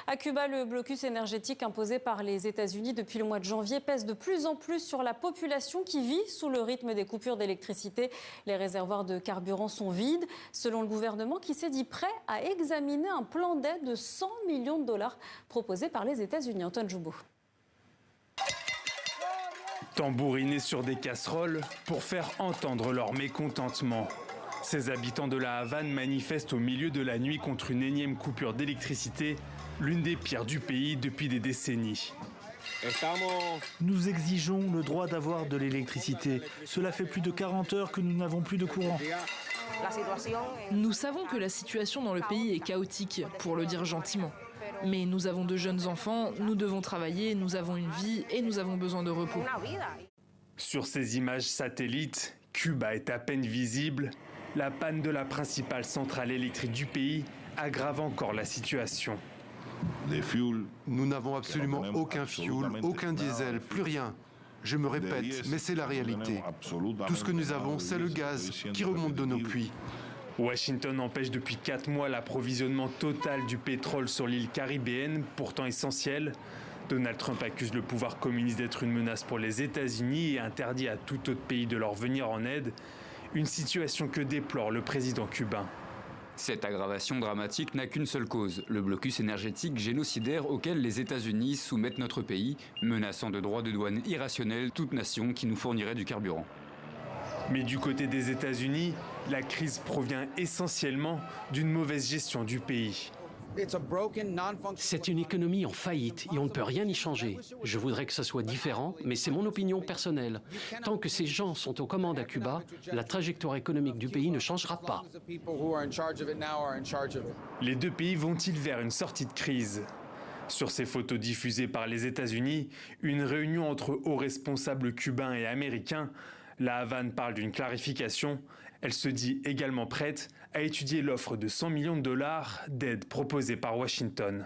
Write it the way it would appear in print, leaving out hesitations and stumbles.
À Cuba, le blocus énergétique imposé par les États-Unis depuis le mois de janvier pèse de plus en plus sur la population qui vit sous le rythme des coupures d'électricité. Les réservoirs de carburant sont vides, selon le gouvernement qui s'est dit prêt à examiner un plan d'aide de 100 millions de dollars proposé par les États-Unis. Antoine Joubeau. Tambouriner sur des casseroles pour faire entendre leur mécontentement. Ces habitants de la Havane manifestent au milieu de la nuit contre une énième coupure d'électricité, l'une des pires du pays depuis des décennies. Nous exigeons le droit d'avoir de l'électricité. Cela fait plus de 40 heures que nous n'avons plus de courant. Nous savons que la situation dans le pays est chaotique, pour le dire gentiment. Mais nous avons de jeunes enfants, nous devons travailler, nous avons une vie et nous avons besoin de repos. Sur ces images satellites, Cuba est à peine visible. La panne de la principale centrale électrique du pays aggrave encore la situation. Nous n'avons absolument aucun fioul, aucun diesel, plus rien. Je me répète, mais c'est la réalité. Tout ce que nous avons, c'est le gaz qui remonte de nos puits. Washington empêche depuis 4 mois l'approvisionnement total du pétrole sur l'île caribéenne, pourtant essentielle. Donald Trump accuse le pouvoir communiste d'être une menace pour les États-Unis et interdit à tout autre pays de leur venir en aide. Une situation que déplore le président cubain. Cette aggravation dramatique n'a qu'une seule cause, le blocus énergétique génocidaire auquel les États-Unis soumettent notre pays, menaçant de droits de douane irrationnels toute nation qui nous fournirait du carburant. Mais du côté des États-Unis, la crise provient essentiellement d'une mauvaise gestion du pays. C'est une économie en faillite et on ne peut rien y changer. Je voudrais que ça soit différent, mais c'est mon opinion personnelle. Tant que ces gens sont aux commandes à Cuba, la trajectoire économique du pays ne changera pas. Les deux pays vont-ils vers une sortie de crise ? Sur ces photos diffusées par les États-Unis, une réunion entre hauts responsables cubains et américains, la Havane parle d'une clarification. Elle se dit également prête à étudier l'offre de 100 millions de dollars d'aide proposée par Washington.